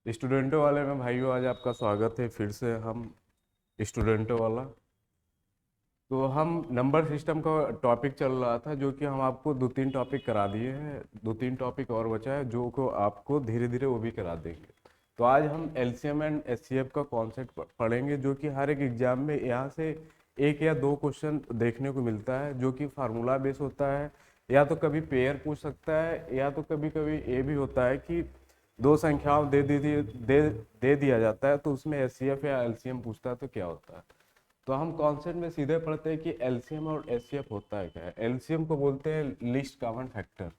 स्टूडेंटों वाले में भाइयों आज आपका स्वागत है फिर से हम स्टूडेंटों वाला। तो हम नंबर सिस्टम का टॉपिक चल रहा था जो कि हम आपको दो तीन टॉपिक करा दिए हैं। दो तीन टॉपिक और बचा है जो को आपको धीरे धीरे वो भी करा देंगे। तो आज हम एलसीएम एंड एचसीएफ का कॉन्सेप्ट पढ़ेंगे जो कि हर एक एग्जाम में यहाँ से एक या दो क्वेश्चन देखने को मिलता है जो कि फार्मूला बेस होता है। या तो कभी पेयर पूछ सकता है या तो कभी कभी ये भी होता है कि दो संख्याओं दे दिया जाता है तो उसमें एचसीएफ या एलसीएम पूछता है तो क्या होता है। तो हम कॉन्सेप्ट में सीधे पढ़ते हैं कि एलसीएम और एचसीएफ होता है क्या है। एलसीएम को बोलते हैं लीस्ट कॉमन फैक्टर।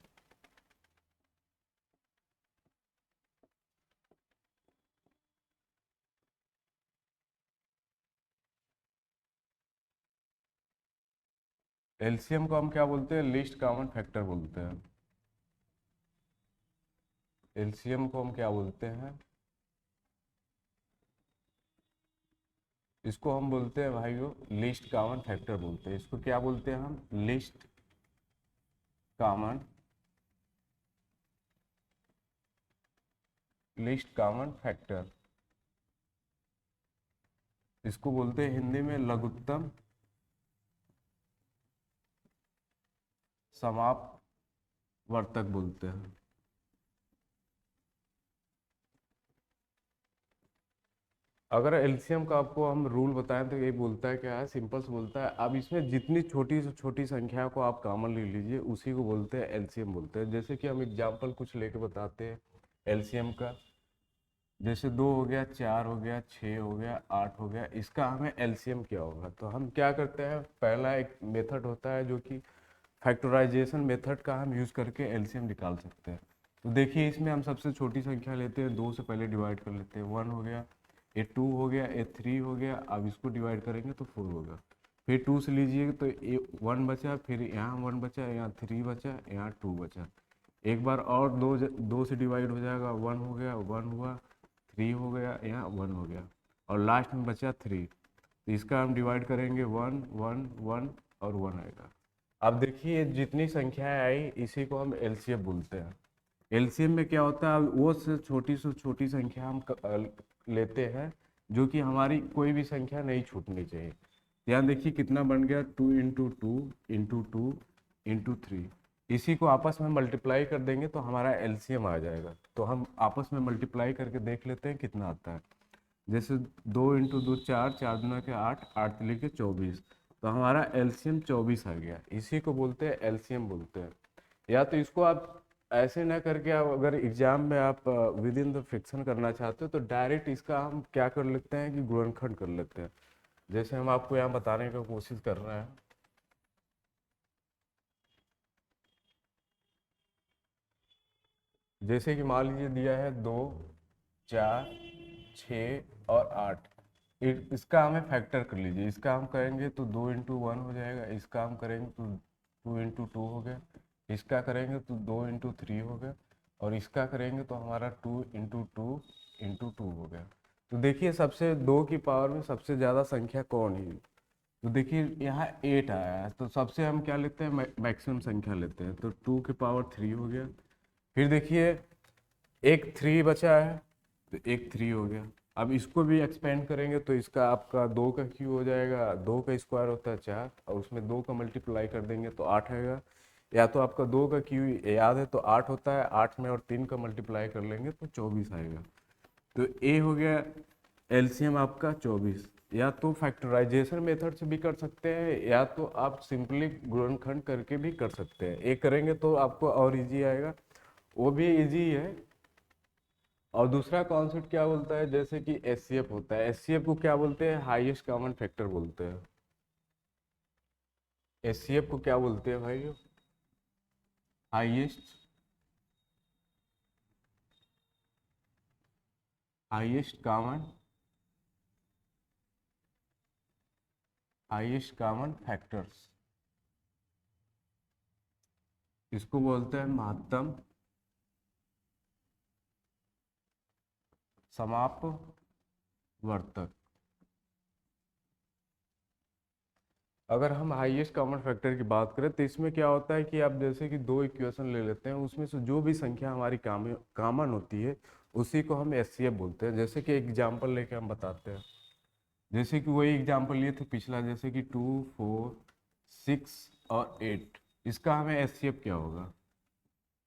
एलसीएम को हम क्या बोलते हैं, लीस्ट कॉमन फैक्टर बोलते हैं। एलसीएम को हम क्या बोलते हैं, इसको हम बोलते हैं भाइयों लीस्ट कॉमन फैक्टर बोलते हैं। इसको क्या बोलते हैं हम, कॉमन लीस्ट कॉमन फैक्टर। इसको बोलते हैं हिंदी में लघुत्तम समापवर्तक बोलते हैं। अगर एलसीएम का आपको हम रूल बताएं तो ये बोलता है क्या है, सिंपल से बोलता है अब इसमें जितनी छोटी से छोटी संख्या को आप कॉमन ले लीजिए उसी को बोलते हैं एलसीएम बोलते हैं। जैसे कि हम एग्जांपल कुछ लेके बताते हैं एलसीएम का। जैसे 2 हो गया, 4 हो गया, 6 हो गया, 8 हो गया, इसका हमें एलसीएम क्या होगा। तो हम क्या करते हैं, पहला एक मेथड होता है जो कि फैक्टराइजेशन मेथड का हम यूज़ करके एलसीएम निकाल सकते हैं। तो देखिए इसमें हम सबसे छोटी संख्या लेते हैं, 2 से पहले डिवाइड कर लेते हैं। 1 हो गया, ये 2 हो गया, ये 3 हो गया। अब इसको डिवाइड करेंगे तो 4 होगा। फिर 2 से लीजिए तो ये 1 बचा, फिर यहाँ 1 बचा, यहाँ 3 बचा, यहाँ 2 बचा। एक बार और दो से डिवाइड हो जाएगा, 1 हो गया, 1 हुआ, 3 हो गया, यहाँ 1 हो गया, और लास्ट में बचा 3। तो इसका हम डिवाइड करेंगे, 1 1 1 और 1 आएगा। अब देखिए जितनी संख्याएं आई इसी को हम एलसीएम बोलते हैं। एलसीएम में क्या होता है, वो से छोटी संख्या हम लेते हैं जो कि हमारी कोई भी संख्या नहीं छूटनी चाहिए। ध्यान देखिए कितना बन गया, 2 इंटू 2 इंटू 2 इंटू 3। इसी को आपस में मल्टीप्लाई कर देंगे तो हमारा एलसीएम आ जाएगा। तो हम आपस में मल्टीप्लाई करके देख लेते हैं कितना आता है। जैसे 2 इंटू 2 4, 4 दूना के 8, 8 तिली के 24। तो हमारा एलसीएम 24 आ गया। इसी को बोलते हैं एलसीएम बोलते हैं। या तो इसको आप ऐसे ना करके, आप अगर एग्जाम में आप विद इन द फ्रिक्शन करना चाहते हो तो डायरेक्ट इसका हम क्या कर लेते हैं कि गुणनखंड कर लेते हैं। जैसे हम आपको यहाँ बताने का कोशिश कर रहे हैं। जैसे कि मान लीजिए दिया है 2, 4, 6 और 8। इसका हमें फैक्टर कर लीजिए। इसका हम करेंगे तो 2 इंटू 1 हो जाएगा, इसका हम करेंगे तो 2 इंटू 2 हो गया, इसका करेंगे तो 2 इंटू 3 हो गया, और इसका करेंगे तो हमारा 2 इंटू 2 हो गया। तो देखिए सबसे 2 की पावर में सबसे ज़्यादा संख्या कौन है। तो देखिए यहाँ 8 आया है तो सबसे हम क्या लेते हैं, मैक्सिमम संख्या लेते हैं। तो 2 की पावर 3 हो गया। फिर देखिए एक 3 बचा है तो एक 3 हो गया। अब इसको भी एक्सपेंड करेंगे तो इसका आपका 2 का क्यू हो जाएगा, 2 का स्क्वायर होता है 4, और उसमें 2 का मल्टीप्लाई कर देंगे तो 8 आएगा। या तो आपका 2 का क्यू याद है तो 8 होता है, 8 में और 3 का मल्टीप्लाई कर लेंगे तो 24 आएगा। तो ए हो गया एलसीएम आपका 24। या तो फैक्टराइजेशन मेथड से भी कर सकते हैं या तो आप सिंपली गुणनखंड करके भी कर सकते हैं। एक करेंगे तो आपको और इजी आएगा, वो भी इजी है। और दूसरा कॉन्सेप्ट क्या बोलता है, जैसे कि एचसीएफ होता है। एचसीएफ को क्या बोलते हैं, हाईएस्ट कॉमन फैक्टर बोलते हैं। एचसीएफ को क्या बोलते हैं भाई, highest highest common highest common factors. इसको बोलते हैं महत्तम समापवर्तक। अगर हम हाईएस्ट कॉमन फैक्टर की बात करें तो इसमें क्या होता है कि आप जैसे कि दो इक्वेशन ले लेते हैं, उसमें से जो भी संख्या हमारी कॉमन होती है उसी को हम एचसीएफ बोलते हैं। जैसे कि एग्जांपल लेके हम बताते हैं, जैसे कि वही एग्जांपल लिए थे पिछला, जैसे कि 2, 4, 6 और 8, इसका हमें एचसीएफ क्या होगा।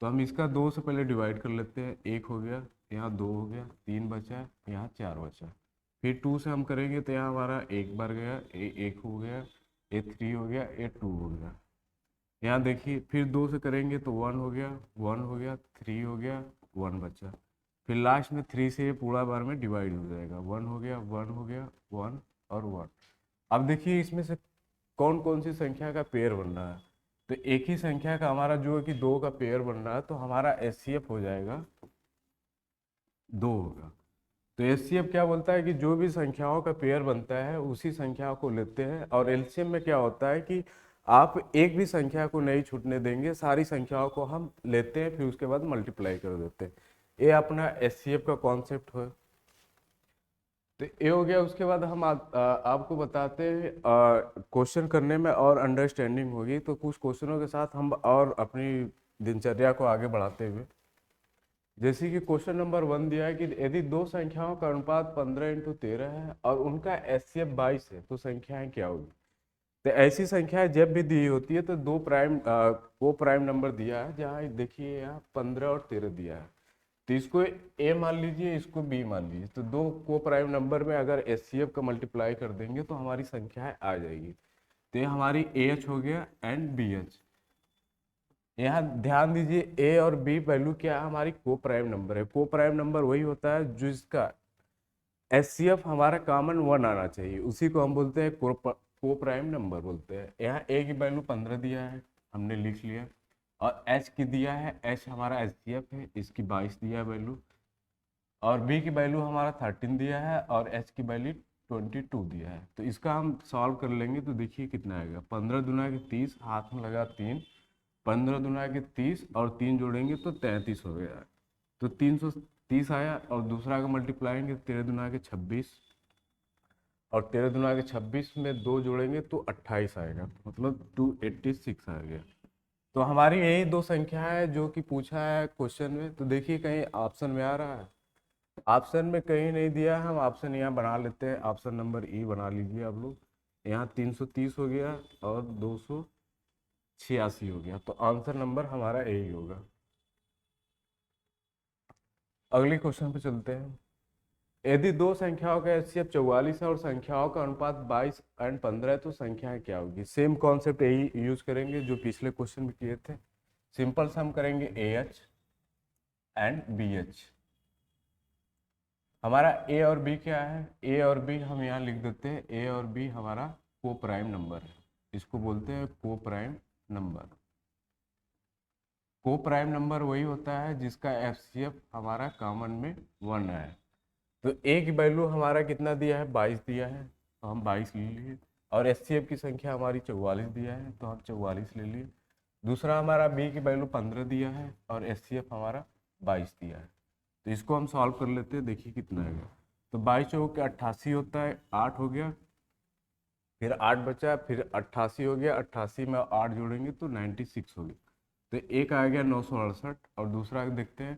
तो हम इसका 2 से पहले डिवाइड कर लेते हैं, 1 हो गया, यहाँ 2 हो गया, 3 बचा, यहाँ 4 बचा। फिर 2 से हम करेंगे तो यहाँ हमारा 1 बार गया, 1 हो गया, ये 3 हो गया, ये 2 हो गया। यहाँ देखिए फिर 2 से करेंगे तो 1 हो गया, 1 हो गया, 3 हो गया, 1 बचा। फिर लास्ट में 3 से ये पूरा बार में डिवाइड हो जाएगा, 1 हो गया, 1 हो गया, 1 और 1। अब देखिए इसमें से कौन कौन सी संख्या का पेयर बन रहा है। तो एक ही संख्या का हमारा जो है कि 2 का पेयर बन रहा है, तो हमारा एचसीएफ हो जाएगा 2 होगा। तो एचसीएफ क्या बोलता है कि जो भी संख्याओं का पेयर बनता है उसी संख्या को लेते हैं, और एलसीएम में क्या होता है कि आप एक भी संख्या को नहीं छूटने देंगे, सारी संख्याओं को हम लेते हैं फिर उसके बाद मल्टीप्लाई कर देते हैं। ये अपना एचसीएफ का कॉन्सेप्ट है। तो ये हो गया। उसके बाद हम आपको बताते हैं क्वेश्चन करने में और अंडरस्टैंडिंग होगी, तो कुछ क्वेश्चनों के साथ हम और अपनी दिनचर्या को आगे बढ़ाते हुए, जैसे कि क्वेश्चन नंबर 1 दिया है कि यदि दो संख्याओं का अनुपात 15 × 13 है और उनका एचसीएफ 22 है तो संख्याएं क्या होगी। तो ऐसी संख्याएं जब भी दी होती है तो वो प्राइम नंबर दिया है, जहाँ देखिए यहाँ 15 और 13 दिया है, तो इसको ए मान लीजिए, इसको बी मान लीजिए। तो दो को प्राइम नंबर में अगर एचसीएफ का मल्टीप्लाई कर देंगे तो हमारी संख्याएं आ जाएगी। तो ये हमारी ए एच हो गया एंड बी एच। यहाँ ध्यान दीजिए ए और बी वैल्यू क्या है, हमारी को प्राइम नंबर है। को प्राइम नंबर वही होता है जिसका एचसीएफ हमारा कॉमन 1 आना चाहिए, उसी को हम बोलते हैं को प्राइम नंबर बोलते हैं। यहाँ ए की वैल्यू 15 दिया है, हमने लिख लिया, और एच की दिया है, एच हमारा एचसीएफ है, इसकी 22 दिया है वैल्यू, और बी की वैल्यू हमारा 13 दिया है, और एच की वैल्यू 22 दिया है। तो इसका हम सॉल्व कर लेंगे तो देखिए कितना आएगा। 15 दूना के 30, हाथ में लगा 3, 15 दूना के 30 और 3 जोड़ेंगे तो 33 हो गया। तो 330 आया, और दूसरा का मल्टीप्लाएंगे 13 दूना के 26, और 13 दूना के 26 में 2 जोड़ेंगे तो 28 आएगा, मतलब 286 आ गया। तो हमारी यही दो संख्या है जो कि पूछा है क्वेश्चन में। तो देखिए कहीं ऑप्शन में आ रहा है, ऑप्शन में कहीं नहीं दिया है, हम ऑप्शन यहाँ बना लेते हैं। ऑप्शन नंबर ई बना लीजिए आप लोग। यहाँ 330 हो गया और 286 हो गया, तो आंसर नंबर हमारा यही होगा। अगले क्वेश्चन पे चलते हैं। यदि दो संख्याओं का एचसीएफ 44 है और संख्याओं का अनुपात 22 एंड 15 है तो संख्याएं क्या होगी। सेम कॉन्सेप्ट यही यूज करेंगे जो पिछले क्वेश्चन में किए थे। सिंपल सम करेंगे A H and B H. हमारा ए और बी क्या है, ए और बी हम यहाँ लिख देते हैं। ए और बी हमारा को प्राइम नंबर है, इसको बोलते हैं को प्राइम नंबर। को प्राइम नंबर वही होता है जिसका एचसीएफ हमारा कॉमन में 1 है। तो ए की वैल्यू हमारा कितना दिया है, 22 दिया है, तो हम 22 ले लिए, और एचसीएफ की संख्या हमारी 44 दिया है तो हम 44 ले लिए। दूसरा हमारा बी की वैल्यू 15 दिया है और एचसीएफ हमारा 22 दिया है। तो इसको हम सॉल्व कर लेते हैं, देखिए कितना आएगा। तो 22 चौक के 88 होता है, 8 हो गया, फिर 8 बचा, फिर 88 हो गया, 88 में 8 जोड़ेंगे तो 96 हो गया। तो एक आ गया 968, और दूसरा देखते हैं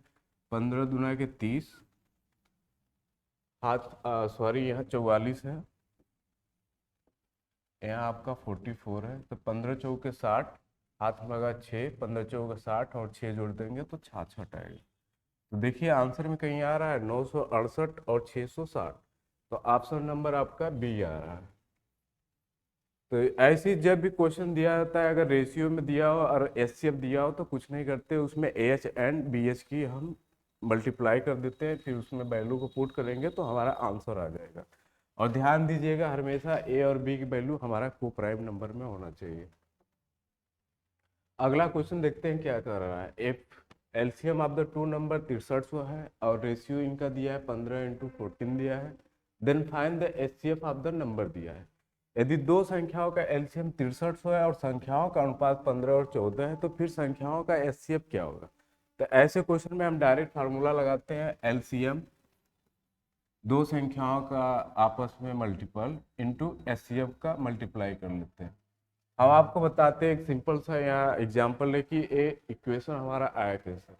15 दूना के 30, हाथ सॉरी यहाँ 44 है, यहाँ आपका 44 है, तो 15 चौक के 60, हाथ में लगा 6, 15 चौक के 60 और 6 जोड़ देंगे तो 66 आएगा। तो देखिए आंसर में कहीं आ रहा है 968 और 660, तो ऑप्शन नंबर आपका बी आ रहा है। तो ऐसे जब भी क्वेश्चन दिया जाता है, अगर रेशियो में दिया हो और एचसीएफ दिया हो तो कुछ नहीं करते, उसमें एच एंड बी एच की हम मल्टीप्लाई कर देते हैं, फिर उसमें वैल्यू को पुट करेंगे तो हमारा आंसर आ जाएगा। और ध्यान दीजिएगा हमेशा ए और बी की वैल्यू हमारा को प्राइम नंबर में होना चाहिए। अगला क्वेश्चन देखते हैं क्या कर रहा है। F LCM of the to number 6300 है, और रेशियो इनका दिया है 15 × 14 दिया है। Then find the HCF of the number दिया है। यदि दो संख्याओं का एलसीएम 6300 है और संख्याओं का अनुपात 15 और 14 है तो फिर संख्याओं का एचसीएफ क्या होगा। तो ऐसे क्वेश्चन में हम डायरेक्ट फार्मूला लगाते हैं, एलसीएम दो संख्याओं का आपस में मल्टीपल इंटू एचसीएफ का मल्टीप्लाई कर लेते हैं। हम आपको बताते हैं एक सिंपल सा यहाँ एग्जाम्पल है कि ये इक्वेशन हमारा आया कैसे।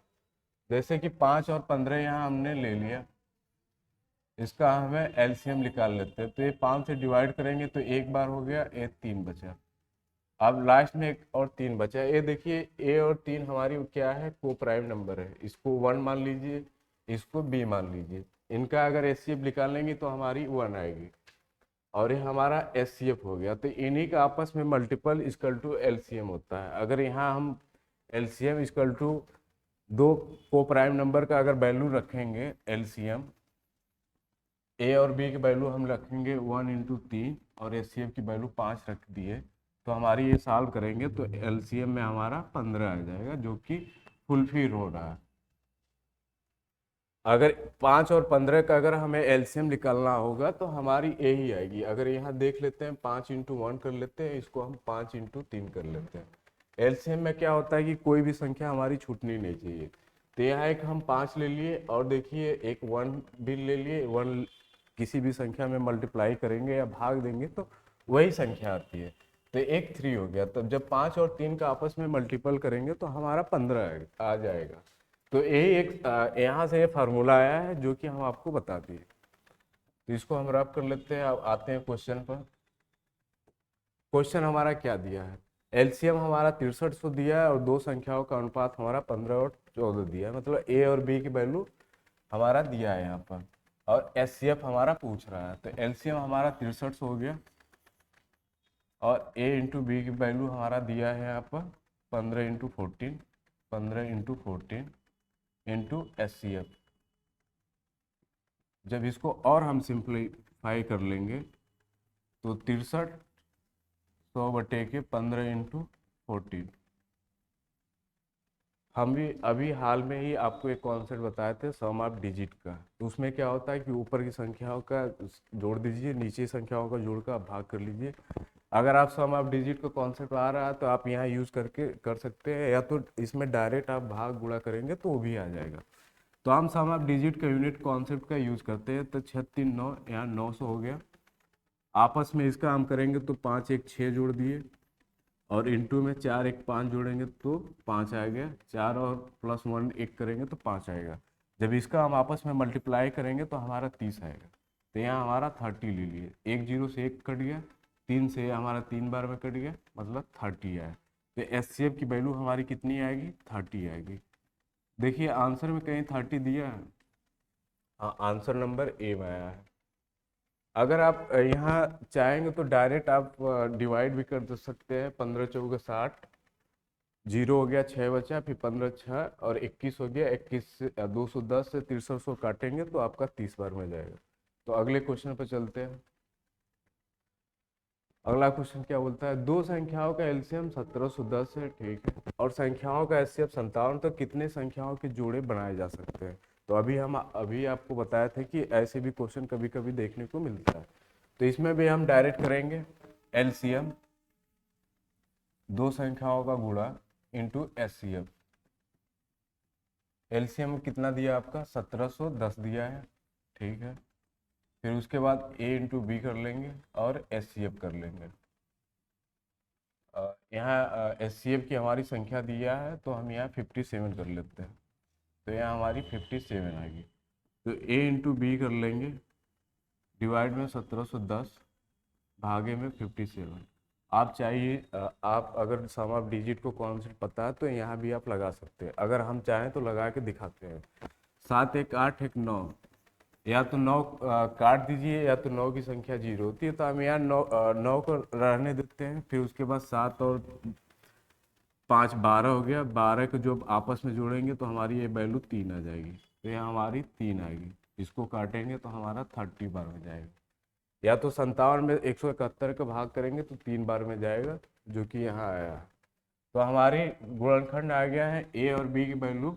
जैसे कि 5 और 15 यहाँ हमने ले लिया, इसका हमें एलसीएम निकाल लेते हैं। तो ये 5 से डिवाइड करेंगे तो एक बार हो गया, ये 3 बचा। अब लास्ट में एक और 3 बचा। ये देखिए ए और 3 हमारी क्या है, को प्राइम नंबर है। इसको 1 मान लीजिए, इसको बी मान लीजिए। इनका अगर एचसीएफ निकालेंगे तो हमारी 1 आएगी, और ये हमारा एचसीएफ हो गया। तो इन्हीं का आपस में मल्टीपल इक्वल टू एलसीएम होता है। अगर यहाँ हम एलसीएम इक्वल टू दो को प्राइम नंबर का अगर वैल्यू रखेंगे, एलसीएम ए और बी की वैल्यू हम रखेंगे 1 × 3 और एचसीएफ की वैल्यू 5 रख दिए, तो हमारी ये सॉल्व करेंगे तो एलसीएम में हमारा 15 आ जाएगा, जो कि फुलफिल हो रहा है। अगर 5 और 15 का अगर हमें एलसीएम निकालना होगा तो हमारी यही आएगी। अगर यहाँ देख लेते हैं 5 × 1 कर लेते हैं, इसको हम 5 × 3 कर लेते हैं। एलसीएम में क्या होता है कि कोई भी संख्या हमारी छूटनी नहीं चाहिए। तो यहाँ एक हम 5 ले लिए, और देखिए एक 1 भी ले लिए। 1 किसी भी संख्या में मल्टीप्लाई करेंगे या भाग देंगे तो वही संख्या आती है। तो एक 3 हो गया। तब जब 5 और 3 का आपस में मल्टीपल करेंगे तो हमारा 15 आ जाएगा। तो यही एक यहाँ से फार्मूला आया है जो कि हम आपको बता दिए। तो इसको हम रब कर लेते हैं। अब आते हैं क्वेश्चन पर। क्वेश्चन हमारा क्या दिया है, एलसीएम हमारा 6300 दिया है और दो संख्याओं का अनुपात हमारा 15 और 14 दिया है। मतलब ए और बी की वैल्यू हमारा दिया है यहाँ पर, और एचसीएफ हमारा पूछ रहा है। तो एलसीएम हमारा 6300 हो गया, और ए इंटू बी की वैल्यू हमारा दिया है यहाँ पर 15 × 14, 15 × 14 इंटू एचसीएफ। जब इसको और हम सिंप्लीफाई कर लेंगे तो 63/100/15 × 14। हम भी अभी हाल में ही आपको एक कॉन्सेप्ट बताए थे सम ऑफ डिजिट का। तो उसमें क्या होता है कि ऊपर की संख्याओं का जोड़ दीजिए, नीचे संख्याओं का जोड़ का भाग कर लीजिए। अगर आप सम ऑफ डिजिट का कॉन्सेप्ट आ रहा है तो आप यहाँ यूज़ करके कर सकते हैं, या तो इसमें डायरेक्ट आप भाग गुणा करेंगे तो वो भी आ जाएगा। तो हम सम ऑफ डिजिट का यूनिट कॉन्सेप्ट का यूज़ करते हैं। तो 36 9 यहाँ 900 हो गया। आपस में इसका हम करेंगे तो 5 1 6 जोड़ दिए, और इंटू में 4 1 5 जोड़ेंगे तो 5 आ गया। 4 और +1 1 करेंगे तो 5 आएगा। जब इसका हम आपस में मल्टीप्लाई करेंगे तो हमारा 30 आएगा। तो यहाँ हमारा 30 ले लिए। 1 0 से 1 कट गया, 3 से हमारा 3 बार में कट गया, मतलब 30 आया। तो एचसीएफ की वैल्यू हमारी कितनी आएगी, 30 आएगी। देखिए आंसर में कहीं 30 दिया है, हाँ आंसर नंबर ए में आया है। अगर आप यहाँ चाहेंगे तो डायरेक्ट आप डिवाइड भी कर सकते हैं। 15 × 4 = 60, 0 हो गया, 6 बचा, फिर 15 6 और 21 हो गया। 21 से 210 से 6300 काटेंगे तो आपका 30 बार में जाएगा। तो अगले क्वेश्चन पर चलते हैं। अगला क्वेश्चन क्या बोलता है, दो संख्याओं का एलसीएम 1710 है, ठीक है, और संख्याओं का एचसीएफ 57, तो कितने संख्याओं के जोड़े बनाए जा सकते हैं। तो अभी आपको बताया था कि ऐसे भी क्वेश्चन कभी कभी देखने को मिलता है। तो इसमें भी हम डायरेक्ट करेंगे एलसीएम दो संख्याओं का गुणा इंटू एचसीएफ। एलसीएम कितना दिया आपका, 1710 दिया है, ठीक है। फिर उसके बाद ए इंटू बी कर लेंगे और एचसीएफ कर लेंगे। यहाँ एचसीएफ की हमारी संख्या दिया है तो हम यहाँ 57 कर लेते हैं। तो यहाँ हमारी 57 आएगी। तो ए इंटू बी कर लेंगे, डिवाइड में 1710, भागे में 57। आप चाहिए आप अगर सम ऑफ डिजिट को कॉन्सेप्ट पता है तो यहाँ भी आप लगा सकते हैं। अगर हम चाहें तो लगा के दिखाते हैं। 7 1 8 1 9, या तो 9 काट दीजिए, या तो 9 की संख्या 0 होती है। तो हम यहाँ 9 को रहने देते हैं। फिर उसके बाद 7 और 5 12 हो गया। 12 को जो आपस में जोड़ेंगे तो हमारी ये वैल्यू 3 आ जाएगी। तो यहाँ हमारी 3 आएगी। इसको काटेंगे तो हमारा 30 बार में जाएगा। या तो 57 में 171 का भाग करेंगे तो 3 बार में जाएगा, जो कि यहाँ आया। तो हमारी गुणनखंड आ गया है, ए और बी की वैल्यू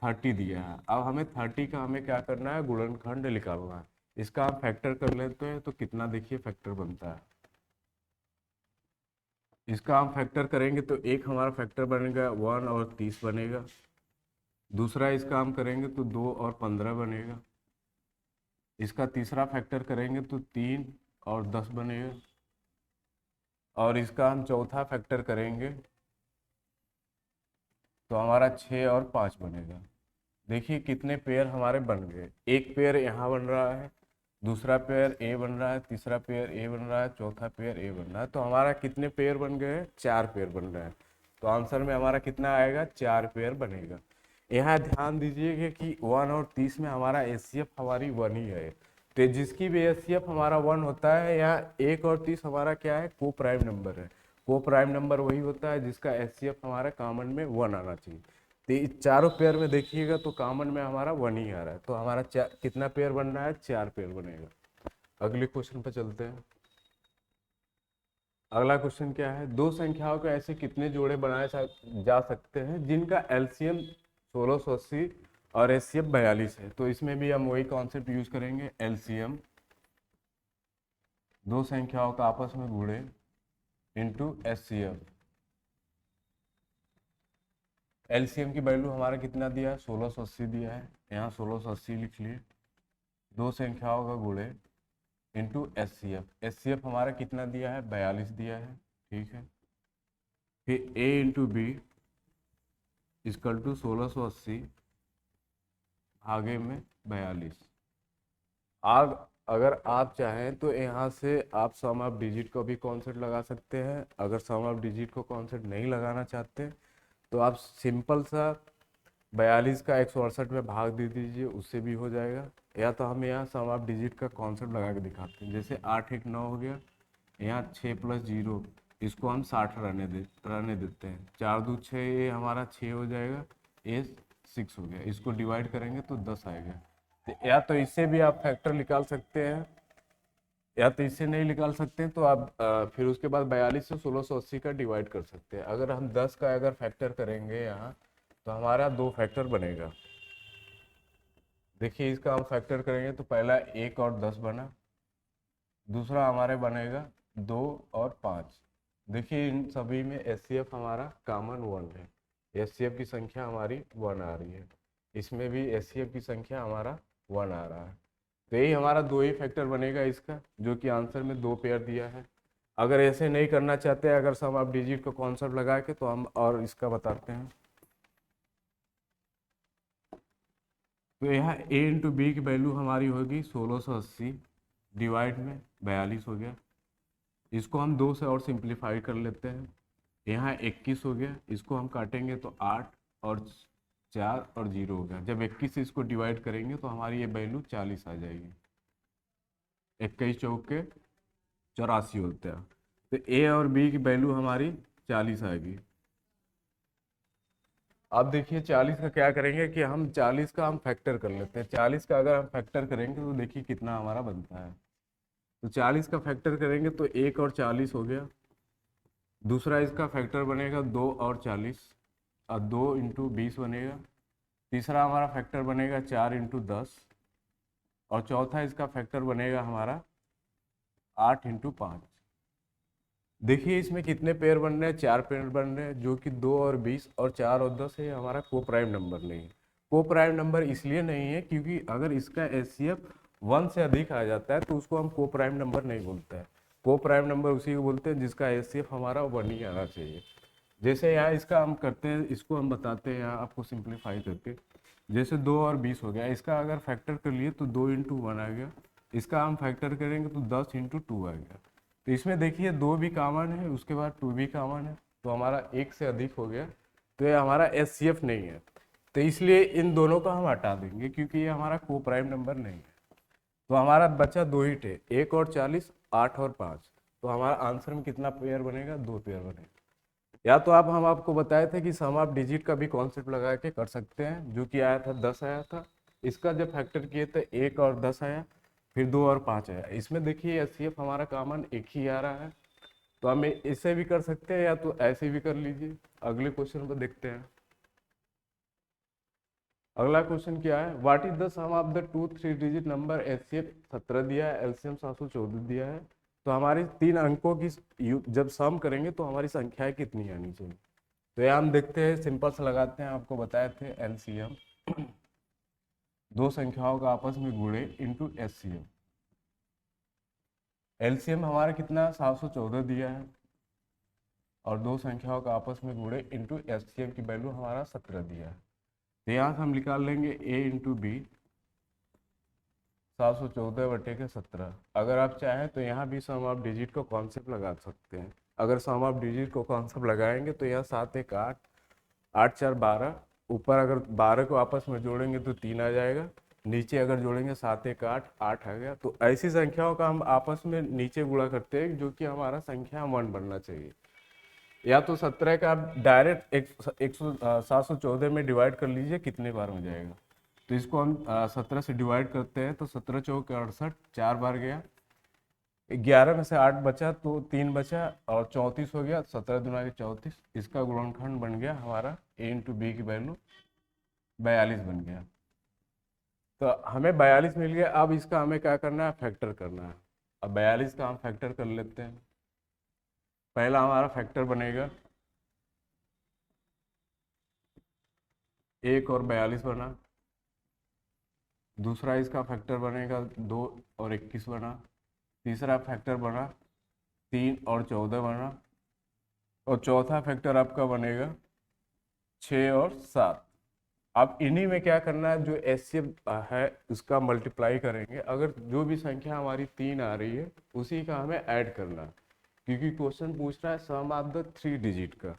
30 दिया है। अब हमें 30 का हमें क्या करना है, गुणनखंड निकालना है। इसका हम फैक्टर कर लेते हैं तो कितना देखिए फैक्टर बनता है। इसका हम फैक्टर करेंगे तो एक हमारा फैक्टर बनेगा 1 और 30 बनेगा। दूसरा इसका हम करेंगे तो 2 और 15 बनेगा। इसका तीसरा फैक्टर करेंगे तो 3 और 10 बनेगा। और इसका हम चौथा फैक्टर करेंगे तो हमारा 6 और 5 बनेगा। देखिए कितने पेयर हमारे बन गए। एक पेयर यहाँ बन रहा है, दूसरा पेयर ए बन रहा है, तीसरा पेयर ए बन रहा है, चौथा पेयर ए बन रहा है। तो हमारा कितने पेयर बन गए? 4 पेयर बन रहे हैं। तो आंसर में हमारा कितना आएगा? 4 पेयर बनेगा। यहाँ ध्यान दीजिएगा कि 1 और 30 में हमारा एचसीएफ हमारी 1 ही है। तो जिसकी भी एचसीएफ हमारा 1 होता है, यहाँ 1 और 30 हमारा क्या है? को प्राइम नंबर है। को प्राइम नंबर वही होता है जिसका एचसीएफ हमारा कॉमन में 1 आना चाहिए। तो इस चारों पेयर में देखिएगा तो कॉमन में हमारा 1 ही आ रहा है। तो हमारा कितना पेयर बन रहा है? 4 पेयर बनेगा। अगले क्वेश्चन पर चलते हैं। अगला क्वेश्चन क्या है? दो संख्याओं के ऐसे कितने जोड़े बनाए जा सकते हैं जिनका एलसीएम 1680 और एचसीएफ 42 है? तो इसमें भी हम वही कॉन्सेप्ट यूज करेंगे। एलसीएम दो संख्याओं का आपस में गुणे इंटू एचसीएफ। एलसीएम की वैल्यू हमारा कितना दिया है? 1680 दिया है। यहाँ 1680 लिख लिए। दो संख्याओं का गुणे इंटू एचसीएफ। एचसीएफ हमारा कितना दिया है? 42 दिया है। ठीक है। फिर ए इंटू बी इजकल टू 1680 आगे में 42। आग अगर आप चाहें तो यहाँ से आप सम ऑफ डिजिट को भी कॉन्सेप्ट लगा सकते हैं। अगर सम ऑफ डिजिट को कॉन्सेप्ट नहीं लगाना चाहते तो आप सिंपल सा 42 का 168 में भाग दे दीजिए, उससे भी हो जाएगा। या तो हम यहाँ सम ऑफ डिजिट का कॉन्सेप्ट लगा के दिखाते हैं। जैसे 8 1 9 हो गया, यहाँ 6 प्लस 0, इसको हम 60 रहने देते हैं। 4 2 6, ये हमारा 6 हो जाएगा, ये 6 हो गया। इसको डिवाइड करेंगे तो 10 आएगा। तो या तो इससे भी आप फैक्टर निकाल सकते हैं, या तो इससे नहीं निकाल सकते हैं तो आप फिर उसके बाद 42 से 1680 का डिवाइड कर सकते हैं। अगर हम 10 का अगर फैक्टर करेंगे यहाँ तो हमारा 2 फैक्टर बनेगा। देखिए इसका हम फैक्टर करेंगे तो पहला 1 और 10 बना, दूसरा हमारे बनेगा 2 और 5। देखिए इन सभी में एचसीएफ हमारा कॉमन 1 है। एचसीएफ की संख्या हमारी 1 आ रही है। इसमें भी एचसीएफ की संख्या हमारा 1 आ रहा है। तो यही हमारा 2 ही फैक्टर बनेगा इसका, जो कि आंसर में 2 पेयर दिया है। अगर ऐसे नहीं करना चाहते, अगर सम ऑफ डिजिट को कॉन्सेप्ट लगा के, तो हम और इसका बताते हैं। तो यहाँ a इंटू बी की वैल्यू हमारी होगी 1680 डिवाइड में 42 हो गया। इसको हम 2 से और सिंप्लीफाई कर लेते हैं। यहाँ 21 हो गया, इसको हम काटेंगे तो 8 और 4 और 0 हो गया। जब 21 से इसको डिवाइड करेंगे तो हमारी ये वैल्यू 40 आ जाएगी। 21 चौके 84 होते हैं। तो ए और बी की वैल्यू हमारी 40 आएगी। अब देखिए 40 का क्या करेंगे कि हम 40 का हम फैक्टर कर लेते हैं। 40 का अगर हम फैक्टर करेंगे तो देखिए कितना हमारा बनता है। तो 40 का फैक्टर करेंगे तो 1 और 40 हो गया। दूसरा इसका फैक्टर बनेगा 2 और 40, और 2 इंटू 20 बनेगा। तीसरा हमारा फैक्टर बनेगा 4 इंटू 10, और चौथा इसका फैक्टर बनेगा हमारा 8 इंटू 5। देखिए इसमें कितने पेयर बन रहे हैं? 4 पेयर बन रहे हैं, जो कि 2 और 20 और 4 और 10 है। हमारा को प्राइम नंबर नहीं है। को प्राइम नंबर इसलिए नहीं है क्योंकि अगर इसका एचसीएफ 1 से अधिक आ जाता है तो उसको हम को प्राइम नंबर नहीं बोलते हैं। को प्राइम नंबर उसी को बोलते हैं जिसका एचसीएफ हमारा 1 ही आना चाहिए। जैसे यहाँ इसका हम करते हैं, इसको हम बताते हैं यहाँ आपको सिंप्लीफाई करके। जैसे 2 और 20 हो गया, इसका अगर फैक्टर कर लिए तो 2 इंटू 1 आ गया। इसका हम फैक्टर करेंगे तो 10 इंटू 2 आ गया। तो इसमें देखिए 2 भी कॉमन है, उसके बाद 2 भी कॉमन है, तो हमारा 1 से अधिक हो गया। तो ये हमारा एचसीएफ नहीं है। तो इसलिए इन दोनों को हम हटा देंगे क्योंकि ये हमारा को प्राइम नंबर नहीं है। तो हमारा बचा 2 ही थे, 1 और 40, 8 और 5। तो हमारा आंसर में कितना पेयर बनेगा? 2 पेयर बनेगा। या तो आप हम आपको बताए थे कि सम ऑफ डिजिट का भी कॉन्सेप्ट लगा के कर सकते हैं, जो कि आया था 10 आया था। इसका जब फैक्टर किए थे 1 और 10 आया, फिर 2 और 5 आया। इसमें देखिए एचसीएफ हमारा कॉमन 1 ही आ रहा है। तो हम इसे भी कर सकते हैं या तो ऐसे भी कर लीजिए। अगले क्वेश्चन पर देखते हैं। अगला क्वेश्चन क्या है? What is the sum of the two 3 digit number? HCF 17 दिया है, एलसीएम 714 दिया है। तो हमारी 3 अंकों की जब सम करेंगे तो हमारी संख्याएं कितनी आनी चाहिए? तो ये हम देखते हैं, सिंपल से लगाते हैं। आपको बताए थे एलसीएम दो संख्याओं का आपस में गुणे इंटू एचसीएम। एलसीएम हमारा कितना? 714 दिया है। और दो संख्याओं का आपस में गुणे इंटू एचसीएफ की वैल्यू हमारा 17 दिया है। तो यहाँ से हम निकाल लेंगे a इंटू बी 714/17। अगर आप चाहें तो यहाँ भी सम ऑफ डिजिट को कॉन्सेप्ट लगा सकते हैं। अगर सम ऑफ डिजिट को कॉन्सेप्ट लगाएंगे तो यहाँ 7 1 8, 8 4 12, ऊपर अगर 12 को आपस में जोड़ेंगे तो 3 आ जाएगा, नीचे अगर जोड़ेंगे 7 1 8, 8 आ गया। तो ऐसी संख्याओं का हम आपस में नीचे गुणा करते हैं जो कि हमारा संख्या 1 बनना चाहिए। या तो 17 का आप डायरेक्ट 714 में डिवाइड कर लीजिए, कितने बार हो जाएगा। तो इसको हम 17 से डिवाइड करते हैं तो 17 चौक 68, 4 बार गया, 11 में से 8 बचा तो 3 बचा और 34 हो गया, 17 दूना के 34। इसका गुणनखंड बन गया हमारा a इंटू बी की वैल्यू 42 बन गया। तो हमें 42 मिल गया। अब इसका हमें क्या करना है, फैक्टर करना है। अब 42 का हम फैक्टर कर लेते हैं। पहला हमारा फैक्टर बनेगा 1 और 42 बना, दूसरा इसका फैक्टर बनेगा 2 और 21 बना, तीसरा फैक्टर बना 3 और 14 बना, और चौथा फैक्टर आपका बनेगा 6 और 7। अब इन्हीं में क्या करना है, जो एचसीएफ है उसका मल्टीप्लाई करेंगे। अगर जो भी संख्या हमारी 3 आ रही है उसी का हमें ऐड करना है, क्योंकि क्वेश्चन पूछ रहा है सम ऑफ द 3 डिजिट का।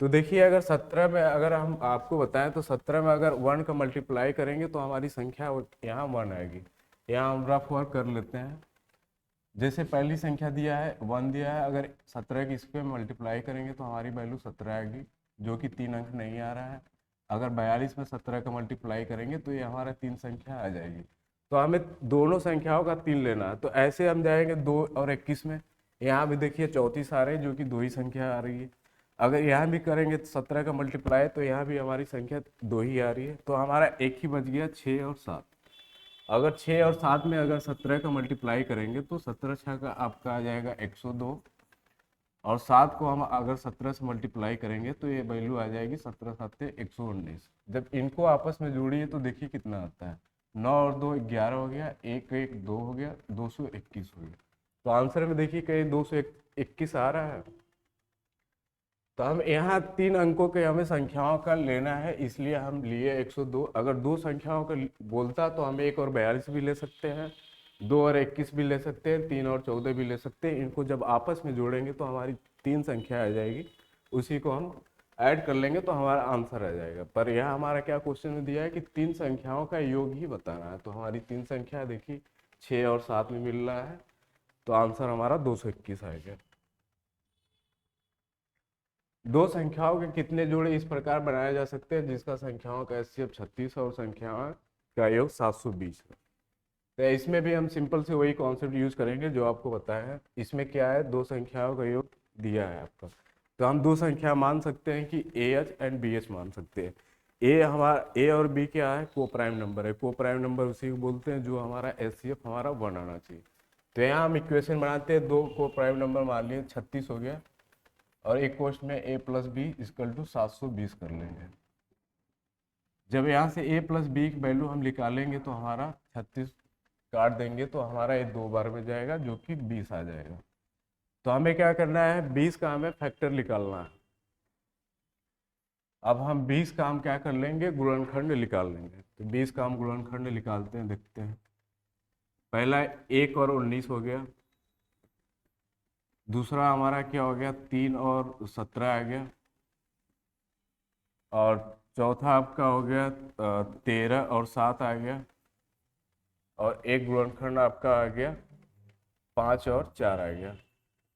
तो देखिए अगर 17 में अगर हम आपको बताएं तो 17 में अगर 1 का मल्टीप्लाई करेंगे तो हमारी संख्या यहाँ 1 आएगी। यहाँ हम रफ वर्क कर लेते हैं। जैसे पहली संख्या दिया है 1 दिया है, अगर 17 की इस पे मल्टीप्लाई करेंगे तो हमारी वैल्यू 17 आएगी, जो कि 3 अंक नहीं आ रहा है। अगर 42 में 17 का मल्टीप्लाई करेंगे तो ये हमारा 3 संख्या आ जाएगी। तो हमें दोनों संख्याओं का 3 लेना है। तो ऐसे हम जाएंगे 2 और 21 में, यहाँ भी देखिए 34 आ रहे हैं जो कि 2 ही संख्या आ रही है। अगर यहाँ भी करेंगे 17 का मल्टीप्लाई तो यहाँ भी हमारी संख्या 2 ही आ रही है। तो हमारा एक ही बच गया 6 और 7। अगर 6 और 7 में अगर 17 का मल्टीप्लाई करेंगे तो 17 6 का आपका आ जाएगा 102, और 7 को हम अगर 17 से मल्टीप्लाई करेंगे तो ये वैल्यू आ जाएगी 17 7 119। जब इनको आपस में जोड़िए तो देखिए कितना आता है, 9 और 2 11 हो गया, 1 1 2 हो गया, 221 हो गया। तो आंसर में देखिए कहीं 221 आ रहा है। तो हम यहाँ 3 अंकों के हमें संख्याओं का लेना है, इसलिए हम लिए 102। अगर दो संख्याओं का बोलता तो हम 1 और 42 भी ले सकते हैं, 2 और 21 भी ले सकते हैं, 3 और 14 भी ले सकते हैं। इनको जब आपस में जोड़ेंगे तो हमारी 3 संख्या आ जाएगी, उसी को हम ऐड कर लेंगे तो हमारा आंसर आ जाएगा। पर यहाँ हमारा क्या क्वेश्चन में दिया है कि 3 संख्याओं का योग ही बताना है। तो हमारी 3 संख्या देखिए 6 और 7 में मिल रहा है, तो आंसर हमारा 221 आएगा। दो संख्याओं के कितने जोड़े इस प्रकार बनाए जा सकते हैं जिसका संख्याओं का एचसीएफ 36 और संख्याओं का योग 720 है। तो इसमें भी हम सिंपल से वही कॉन्सेप्ट यूज करेंगे जो आपको बताया है। इसमें क्या है, दो संख्याओं का योग दिया है आपका, तो हम दो संख्या मान सकते हैं कि A H and B H मान सकते हैं। ए हमारा ए और बी क्या है, को प्राइम नंबर है। को प्राइम नंबर उसी को बोलते हैं जो हमारा एचसीएफ हमारा 1 आना चाहिए। तो यहाँ हम इक्वेशन बनाते हैं, दो को प्राइम नंबर मान लिए 36 हो गया, और एक क्वेश्चन में a plus B equal to 720 कर लेंगे। जब यहाँ से a प्लस बी की वैल्यू हम निकालेंगे तो हमारा 36 काट देंगे तो हमारा ये 2 बार में जाएगा जो कि 20 आ जाएगा। तो हमें क्या करना है, 20 का हमें फैक्टर निकालना है। अब हम 20 का हम क्या कर लेंगे, गुणनखंड निकाल लेंगे। तो 20 का हम गुणनखंड निकालते हैं, देखते हैं। पहला 1 और 19 हो गया, दूसरा हमारा क्या हो गया 3 और 17 आ गया, और चौथा आपका हो गया 13 और 7 आ गया, और एक गुणनखंड आपका आ गया 5 और 4 आ गया।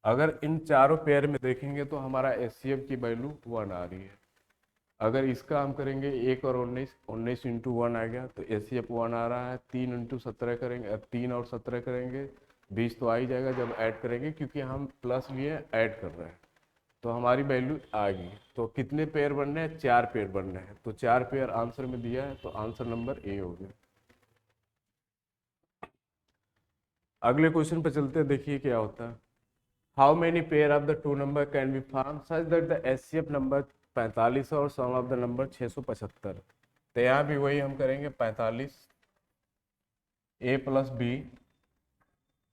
अगर इन चारों पेयर में देखेंगे तो हमारा एचसीएफ की वैल्यू 1 आ रही है। अगर इसका हम करेंगे 1 और 19, 19 इंटू 1 आ गया तो एचसीएफ 1 आ रहा है। 3 इंटू 17 करेंगे, 3 और 17 करेंगे 20 तो आ ही जाएगा जब ऐड करेंगे, क्योंकि हम प्लस लिए ऐड कर रहे हैं। तो हमारी वैल्यू आ गई। तो कितने पेयर बनने हैं, 4 पेयर बनने हैं। तो 4 पेयर आंसर में दिया है, तो आंसर नंबर ए हो गया। अगले क्वेश्चन पे चलते हैं, देखिए क्या होता है। How many pair of the to number can be form such that the HCF number 45 और सम ऑफ द नंबर 675। तो यहाँ भी वही हम करेंगे, 45 A plus B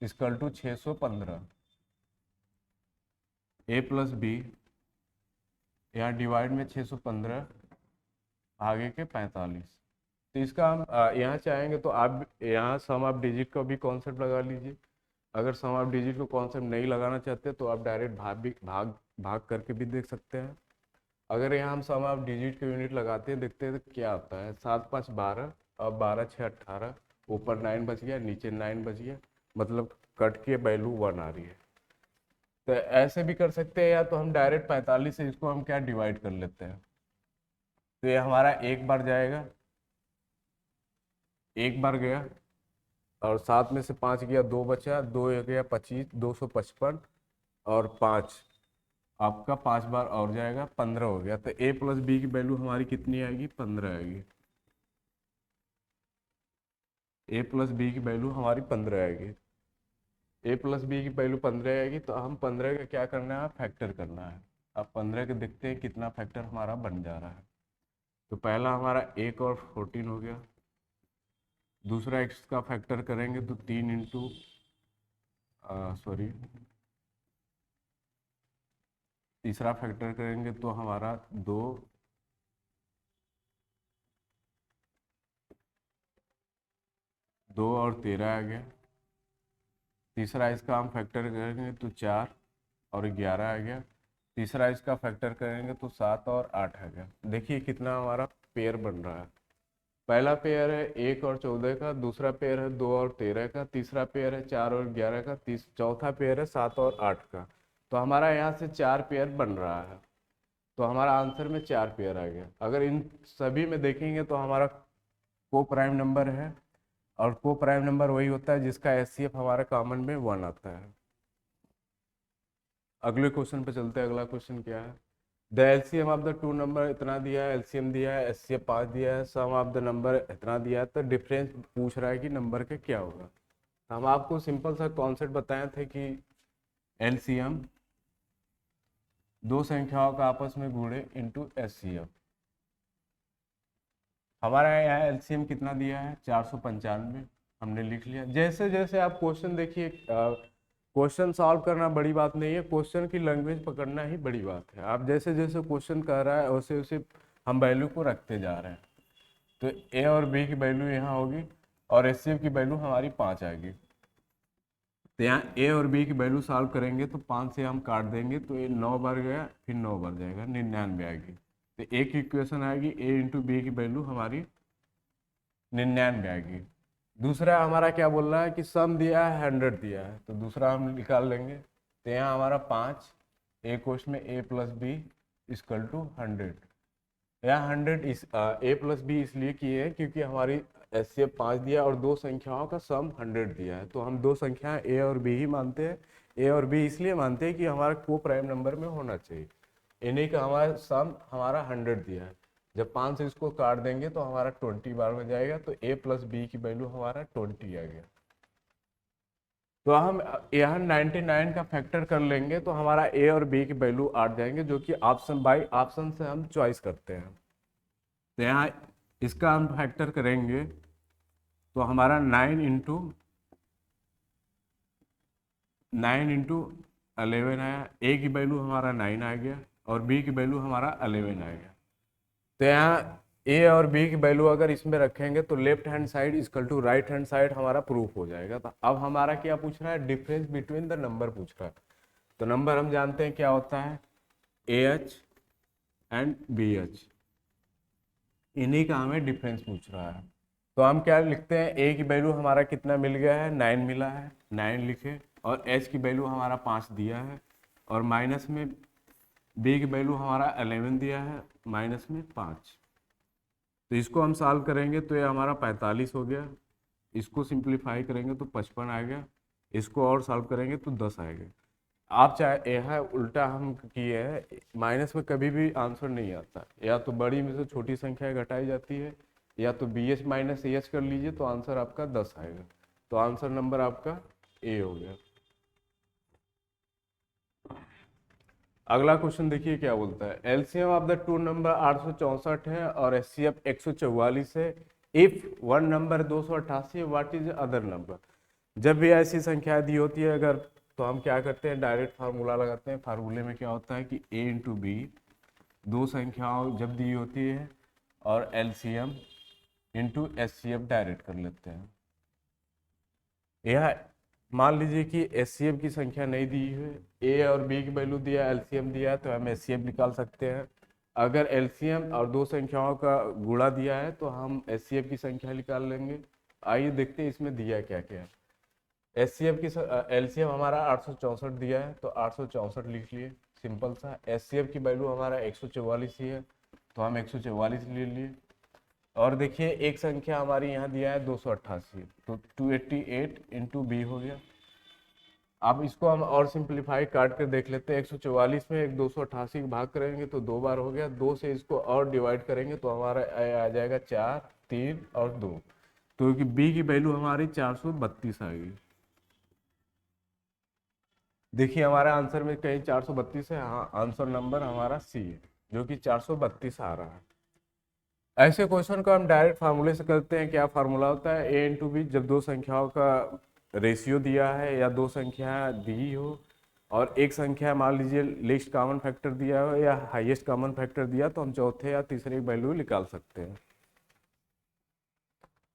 equal to 615, A plus B यहाँ डिवाइड में 615 आगे के 45। तो इसका हम यहाँ चाहेंगे तो आप यहाँ सम ऑफ डिजिट का भी कॉन्सेप्ट लगा लीजिए। अगर सम ऑफ डिजिट को कॉन्सेप्ट नहीं लगाना चाहते तो आप डायरेक्ट भाग करके भी देख सकते हैं। अगर यहाँ हम सम ऑफ डिजिट के यूनिट लगाते हैं, देखते हैं तो क्या आता है। 7 5 12 और 12 6 18, ऊपर 9 बच गया, नीचे 9 बच गया, मतलब कट के वैल्यू 1 आ रही है। तो ऐसे भी कर सकते हैं, या तो हम डायरेक्ट 45 से इसको हम क्या डिवाइड कर लेते हैं। तो ये हमारा एक बार जाएगा, एक बार गया, और 7 में से 5 गया, 2 बचा, 2 गया 25, 255, और 5 आपका 5 बार और जाएगा, 15 हो गया। तो a प्लस बी की वैल्यू हमारी कितनी आएगी, 15 आएगी। a प्लस बी की वैल्यू हमारी 15 आएगी। a प्लस बी की वैल्यू 15 आएगी, तो हम 15 का क्या करना है, फैक्टर करना है। अब 15 के देखते हैं कितना फैक्टर हमारा बन जा रहा है। तो पहला हमारा 1 और 14 हो गया। दूसरा x का फैक्टर करेंगे तो 3 इंटू सॉरी तीसरा फैक्टर करेंगे तो हमारा 2 और 13 आ गया। तीसरा इसका हम फैक्टर करेंगे तो 4 और 11 आ गया। तीसरा इसका फैक्टर करेंगे तो 7 और 8 आ गया। देखिए कितना हमारा पेयर बन रहा है। पहला पेयर है 1 और 14 का, दूसरा पेयर है 2 और 13 का, तीसरा पेयर है 4 और 11 का, चौथा पेयर है 7 और 8 का। तो हमारा यहाँ से 4 पेयर बन रहा है। तो हमारा आंसर में 4 पेयर आ गया। अगर इन सभी में देखेंगे तो हमारा को प्राइम नंबर है, और को प्राइम नंबर वही होता है जिसका एचसीएफ हमारा कॉमन में 1 आता है। अगले क्वेश्चन पे चलते हैं। अगला क्वेश्चन क्या है, the LCM of the to number इतना दिया है, एलसीएम दिया है, एचसीएफ 5 दिया है, सम ऑफ द नंबर इतना दिया है, तो डिफरेंस पूछ रहा है कि नंबर के क्या होगा। तो हम आपको सिंपल सा कॉन्सेप्ट बताए थे कि एलसीएम दो संख्याओं का आपस में गुणे इंटू एचसीएफ। हमारा यहाँ एलसीएम कितना दिया है, 495, हमने लिख लिया। जैसे जैसे आप क्वेश्चन देखिए, क्वेश्चन सॉल्व करना बड़ी बात नहीं है, क्वेश्चन की लैंग्वेज पकड़ना ही बड़ी बात है। आप जैसे जैसे क्वेश्चन कर रहा है वैसे वैसे हम वैल्यू को रखते जा रहे हैं। तो ए और बी की वैल्यू यहाँ होगी, और एचसीएफ की वैल्यू हमारी 5 आएगी। तो यहाँ ए और बी की वैल्यू सॉल्व करेंगे तो 5 से हम काट देंगे, तो ये 9 बार गया, फिर 9 बार जाएगा, 99 आएगी। तो एक इक्वेशन आएगी, ए इंटू बी की वैल्यू हमारी 99 आएगी। दूसरा हमारा क्या बोल रहा है कि सम दिया है, 100 दिया है, तो दूसरा हम निकाल लेंगे। तो यहाँ हमारा 5, ए क्वेश्चन में ए प्लस बी इक्वल टू 100। यहाँ 100 इस ए प्लस बी इसलिए किए हैं क्योंकि हमारी एचसीएफ 5 दिया और दो संख्याओं का सम 100 दिया है। तो हम दो संख्याएं ए और बी ही मानते हैं। ए और बी इसलिए मानते हैं कि हमारा को प्राइम नंबर में होना चाहिए। इन्हीं का हमारा सम हमारा 100 दिया है। जब 5 से इसको काट देंगे तो हमारा 20 बार में जाएगा, तो ए प्लस बी की वैल्यू हमारा 20 आ गया। तो हम यहाँ 99 का फैक्टर कर लेंगे तो हमारा ए और बी की वैल्यू आ जाएंगे, जो कि ऑप्शन बाई ऑप्शन से हम चॉइस करते हैं। तो यहाँ इसका हम फैक्टर करेंगे तो हमारा 9 इंटू 11 आया। ए की वैल्यू हमारा 9 आ गया और बी की वैल्यू हमारा 11 आ गया। तो यहाँ ए और बी की वैल्यू अगर इसमें रखेंगे तो left hand side equal to right hand side हमारा प्रूफ हो जाएगा। तो अब हमारा क्या पूछ रहा है, डिफरेंस बिटवीन द नंबर पूछ रहा है। तो नंबर हम जानते हैं क्या होता है, A H and B H, इन्हीं का हमें डिफरेंस पूछ रहा है। तो हम क्या लिखते हैं, ए की वैल्यू हमारा कितना मिल गया है, 9 मिला है, 9 लिखे, और एच की वैल्यू हमारा 5 दिया है, और माइनस में बी की वैल्यू हमारा 11 दिया है, माइनस में 5। तो इसको हम सॉल्व करेंगे तो ये हमारा 45 हो गया। इसको सिंप्लीफाई करेंगे तो 55 आ गया। इसको और सॉल्व करेंगे तो 10 आएगा। आप चाहे यह उल्टा हम किए हैं, माइनस में कभी भी आंसर नहीं आता, या तो बड़ी में से छोटी संख्या घटाई जाती है, या तो B H minus A H कर लीजिए तो आंसर आपका 10 आएगा। तो आंसर नंबर आपका ए हो गया। अगला क्वेश्चन देखिए क्या बोलता है, LCM of the to number 864 है और एचसीएफ 144 है। If one number 288, what is other number. जब भी ऐसी संख्या दी होती है अगर, तो हम क्या करते हैं, डायरेक्ट फार्मूला लगाते हैं। फार्मूले में क्या होता है कि ए इंटू बी दो संख्याओं जब दी होती है और एलसीएम इंटू एचसीएफ डायरेक्ट कर लेते हैं। यह मान लीजिए कि एचसीएफ की संख्या नहीं दी है, ए और बी की वैल्यू दिया, एलसीएम दिया है, तो हम एचसीएफ निकाल सकते हैं। अगर एलसीएम और दो संख्याओं का गुणा दिया है तो हम एचसीएफ की संख्या निकाल लेंगे। आइए देखते हैं इसमें दिया क्या क्या है। एचसीएफ की एलसीएम हमारा 864 दिया है तो 864 लिख लिए, सिंपल सा। एचसीएफ की वैल्यू हमारा 144 ही है तो हम 144 ले लिए। और देखिए एक संख्या हमारी यहाँ दिया है 288, तो 288 इंटू बी हो गया। अब इसको हम और सिंप्लीफाई काट कर देख लेते हैं। 144 में एक 288 भाग करेंगे तो 2 बार हो गया, 2 से इसको और डिवाइड करेंगे तो हमारा आ जाएगा 4, 3 और 2, तो बी की वैल्यू हमारी 432 आ गई। देखिए हमारा आंसर में कहीं 432 है, हाँ आंसर नंबर हमारा सी है जो कि 432 आ रहा है। ऐसे क्वेश्चन को हम डायरेक्ट फार्मूले से करते हैं। क्या फार्मूला होता है, ए इंटू बी। जब दो संख्याओं का रेशियो दिया है या दो संख्या दी हो और एक संख्या मान लीजिए लीस्ट कॉमन फैक्टर दिया हो या हाईएस्ट कॉमन फैक्टर दिया, तो हम चौथे या तीसरे की वैल्यू निकाल सकते हैं।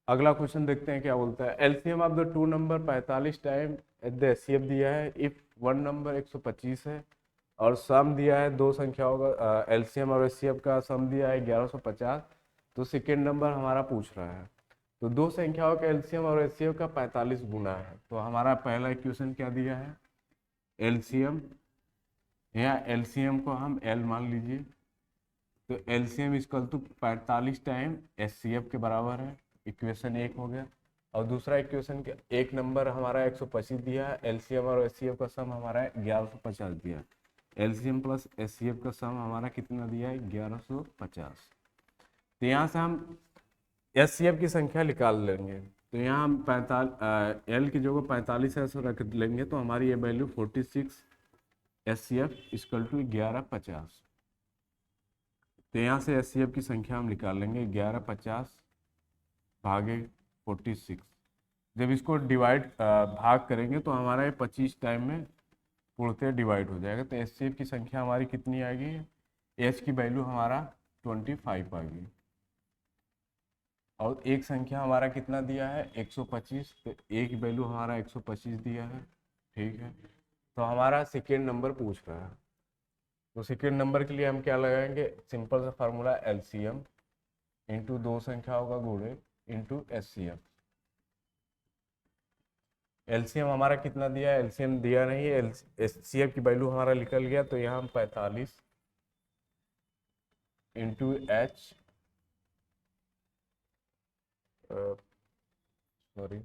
अगला क्वेश्चन देखते हैं क्या बोलता है। LCM of the to number 45 time at the HCF दिया है इफ वन नंबर 125 है और सम दिया है दो संख्याओं का, एलसीएम और एचसीएफ का सम दिया है 1150, तो सेकेंड नंबर हमारा पूछ रहा है। तो दो संख्याओं का एलसीएम और एचसीएफ का 45 गुना है, तो हमारा पहला इक्वेशन क्या दिया है, एलसीएम या एलसीएम को हम एल मान लीजिए, तो LCM equal to 45 time HCF के बराबर है, इक्वेशन एक हो गया। और दूसरा इक्वेशन के एक नंबर हमारा 125 दिया है, एलसीएम और एचसीएफ का सम हमारा 1150 दिया। एलसीएम प्लस एचसीएफ का सम हमारा कितना दिया है, 1150। तो यहाँ से हम एचसीएफ की संख्या निकाल लेंगे। तो यहाँ हम 45 एल की जगह 45 ऐसे रख लेंगे तो हमारी ये वैल्यू 46 एचसीएफ इक्वल टू 1150। तो यहाँ से एचसीएफ की संख्या हम निकाल लेंगे 1150 भागे 46। जब इसको डिवाइड भाग करेंगे तो हमारा ये 25 टाइम में पूर्णतः डिवाइड हो जाएगा। तो एचसीएफ की संख्या हमारी कितनी आएगी, एच की वैल्यू हमारा 25 आ गई। और एक संख्या हमारा कितना दिया है 125, तो ए की वैल्यू हमारा 125 दिया है, ठीक है। तो हमारा सेकेंड नंबर पूछ रहा है, तो सेकेंड नंबर के लिए हम क्या लगाएंगे, सिंपल सा फार्मूला एलसीएम इंटू दो संख्याओं का गुणे इंटू एचसीएफ। एलसीएम हमारा कितना दिया है, एलसीएम दिया नहीं है, एचसीएफ की वैल्यू हमारा निकल गया, तो यहाँ हम 45 इंटू एच सॉरी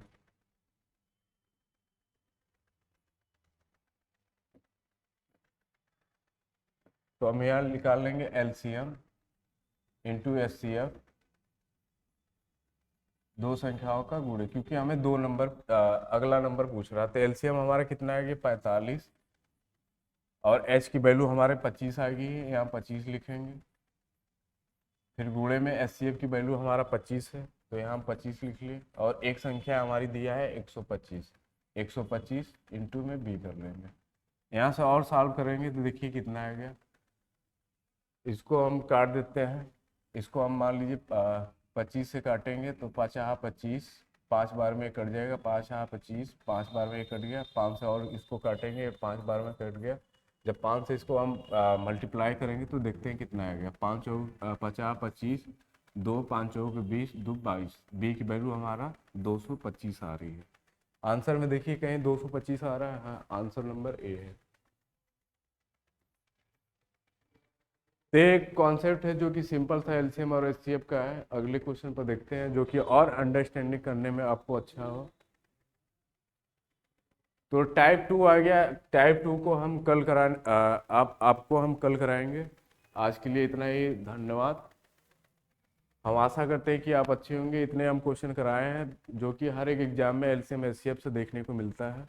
तो हम यहाँ निकाल लेंगे एलसीएम इंटू एचसीएफ, दो संख्याओं का गुणे, क्योंकि हमें दो नंबर अगला नंबर पूछ रहा था। एलसीएम हमारा कितना आएगी 45 और एच की वैल्यू हमारे 25 आएगी, यहाँ 25 लिखेंगे। फिर गुणे में एचसीएफ की वैल्यू हमारा 25 है तो यहाँ हम 25 लिख लिए। और एक संख्या हमारी दिया है 125, 125 इंटू में बी कर लेंगे। यहाँ से और सॉल्व करेंगे तो देखिए कितना आ गया। इसको हम काट देते हैं, इसको हम मान लीजिए 25 से काटेंगे तो 5×25 5 बार में कट जाएगा, 5×25 5 बार में कट गया, 5 से और इसको काटेंगे 5 बार में कट गया। जब 5 से इसको हम मल्टीप्लाई करेंगे तो देखते हैं कितना आ गया, 5 चौक 50×25 2 5 चौक 20 2 22, बी की वैल्यू हमारा 225 आ रही है। आंसर में देखिए कहीं 225 आ रहा है, हाँ आंसर नंबर ए है। तो एक कॉन्सेप्ट है जो कि सिंपल सा एलसीएम और एचसीएफ का है। अगले क्वेश्चन पर देखते हैं जो कि और अंडरस्टैंडिंग करने में आपको अच्छा हो। तो टाइप 2 आ गया, टाइप 2 को हम कल आपको हम कल कराएंगे। आज के लिए इतना ही, धन्यवाद। हम आशा करते हैं कि आप अच्छे होंगे। इतने हम क्वेश्चन कराए हैं जो कि हर एक एग्जाम में एलसीएम एचसीएफ से देखने को मिलता है।